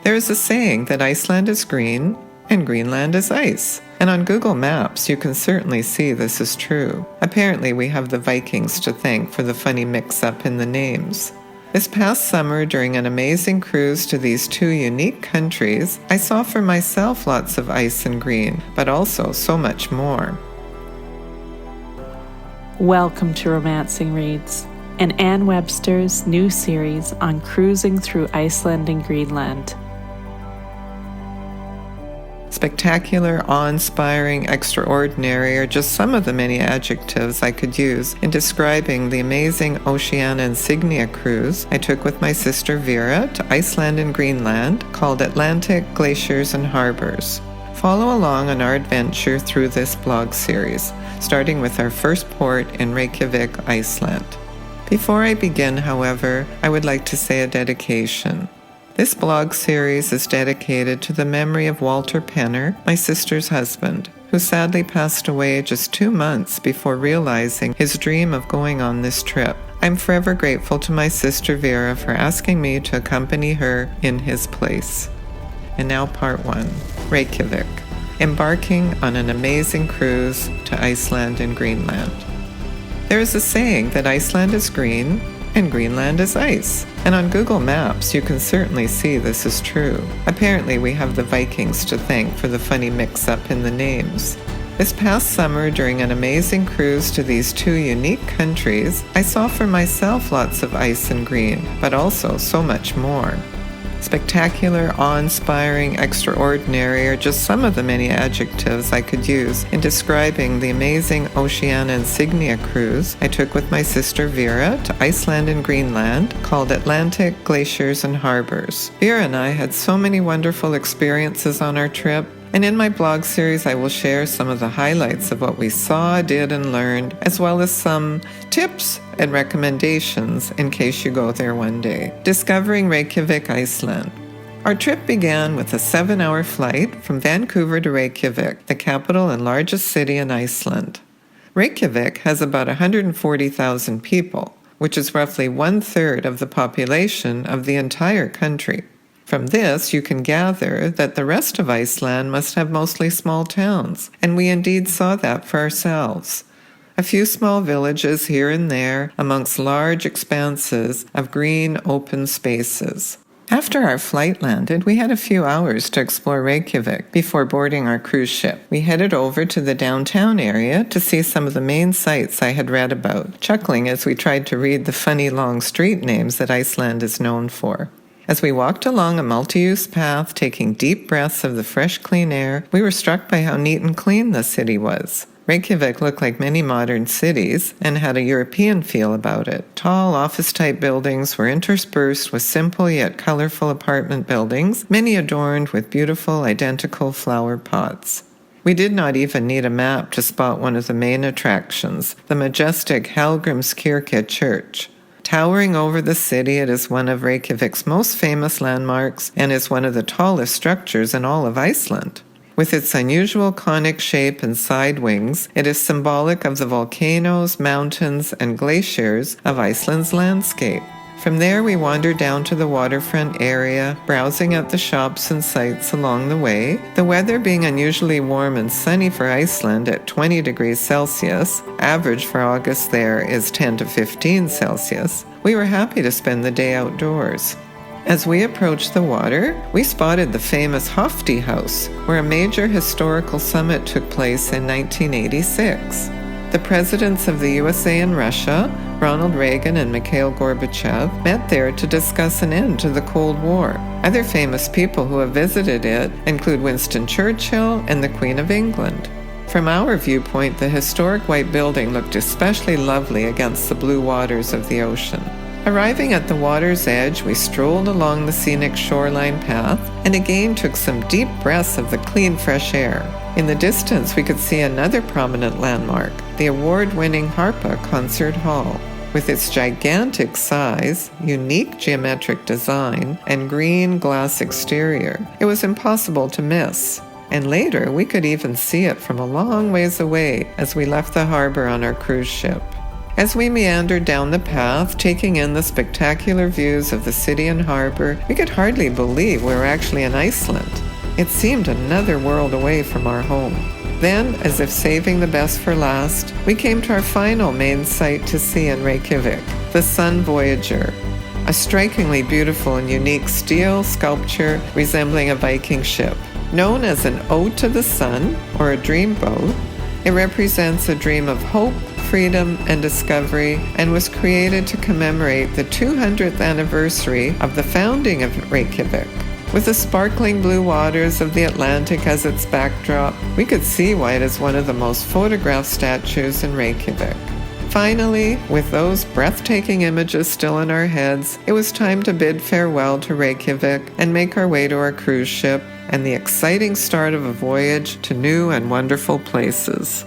There is a saying that Iceland is green and Greenland is ice. And on Google Maps, you can certainly see this is true. Apparently, we have the Vikings to thank for the funny mix-up in the names. This past summer, during an amazing cruise to these two unique countries, I saw for myself lots of ice and green, but also so much more. Welcome to Roamancing Reads, and Anne Webster's new series on cruising through Iceland and Greenland. Spectacular, awe-inspiring, extraordinary are just some of the many adjectives I could use in describing the amazing Oceania Insignia cruise I took with my sister Vera to Iceland and Greenland, called Atlantic Glaciers and Harbors. Follow along on our adventure through this blog series, starting with our first port in Reykjavik, Iceland. Before I begin, however, I would like to say a dedication. This blog series is dedicated to the memory of Walter Penner, my sister's husband, who sadly passed away just 2 months before realizing his dream of going on this trip. I'm forever grateful to my sister Vera for asking me to accompany her in his place. And now part 1, Reykjavik, embarking on an amazing cruise to Iceland and Greenland. There is a saying that Iceland is green and Greenland is ice. And on Google Maps, you can certainly see this is true. Apparently, we have the Vikings to thank for the funny mix-up in the names. This past summer, during an amazing cruise to these two unique countries, I saw for myself lots of ice and green, but also so much more. Spectacular, awe-inspiring, extraordinary are just some of the many adjectives I could use in describing the amazing Oceania Insignia cruise I took with my sister Vera to Iceland and Greenland, called Atlantic Glaciers and Harbors. Vera and I had so many wonderful experiences on our trip, and in my blog series I will share some of the highlights of what we saw, did, and learned, as well as some tips and recommendations in case you go there one day. Discovering Reykjavik, Iceland. Our trip began with a 7-hour flight from Vancouver to Reykjavik, the capital and largest city in Iceland. Reykjavik has about 140,000 people, which is roughly 1/3 of the population of the entire country. From this, you can gather that the rest of Iceland must have mostly small towns, and we indeed saw that for ourselves. A few small villages here and there amongst large expanses of green open spaces. After our flight landed, we had a few hours to explore Reykjavik before boarding our cruise ship. We headed over to the downtown area to see some of the main sites I had read about, chuckling as we tried to read the funny long street names that Iceland is known for. As we walked along a multi-use path, taking deep breaths of the fresh, clean air, we were struck by how neat and clean the city was. Reykjavik looked like many modern cities and had a European feel about it. Tall office-type buildings were interspersed with simple yet colorful apartment buildings, many adorned with beautiful, identical flower pots. We did not even need a map to spot one of the main attractions, the majestic Hallgrímskirkja church. Towering over the city, it is one of Reykjavik's most famous landmarks and is one of the tallest structures in all of Iceland. With its unusual conic shape and side wings, it is symbolic of the volcanoes, mountains, and glaciers of Iceland's landscape. From there, we wandered down to the waterfront area, browsing at the shops and sites along the way. The weather being unusually warm and sunny for Iceland at 20 degrees Celsius, average for August there is 10 to 15 Celsius, we were happy to spend the day outdoors. As we approached the water, we spotted the famous Hofti House, where a major historical summit took place in 1986. The presidents of the USA and Russia, Ronald Reagan and Mikhail Gorbachev, met there to discuss an end to the Cold War. Other famous people who have visited it include Winston Churchill and the Queen of England. From our viewpoint, the historic white building looked especially lovely against the blue waters of the ocean. Arriving at the water's edge, we strolled along the scenic shoreline path and again took some deep breaths of the clean, fresh air. In the distance, we could see another prominent landmark, the award-winning Harpa Concert Hall. With its gigantic size, unique geometric design, and green glass exterior, it was impossible to miss. And later, we could even see it from a long ways away as we left the harbor on our cruise ship. As we meandered down the path, taking in the spectacular views of the city and harbor, we could hardly believe we were actually in Iceland. It seemed another world away from our home. Then, as if saving the best for last, we came to our final main sight to see in Reykjavik, the Sun Voyager, a strikingly beautiful and unique steel sculpture resembling a Viking ship. Known as an ode to the sun, or a dreamboat, it represents a dream of hope, freedom, and discovery, and was created to commemorate the 200th anniversary of the founding of Reykjavik. With the sparkling blue waters of the Atlantic as its backdrop, we could see why it is one of the most photographed statues in Reykjavik. Finally, with those breathtaking images still in our heads, it was time to bid farewell to Reykjavik and make our way to our cruise ship and the exciting start of a voyage to new and wonderful places.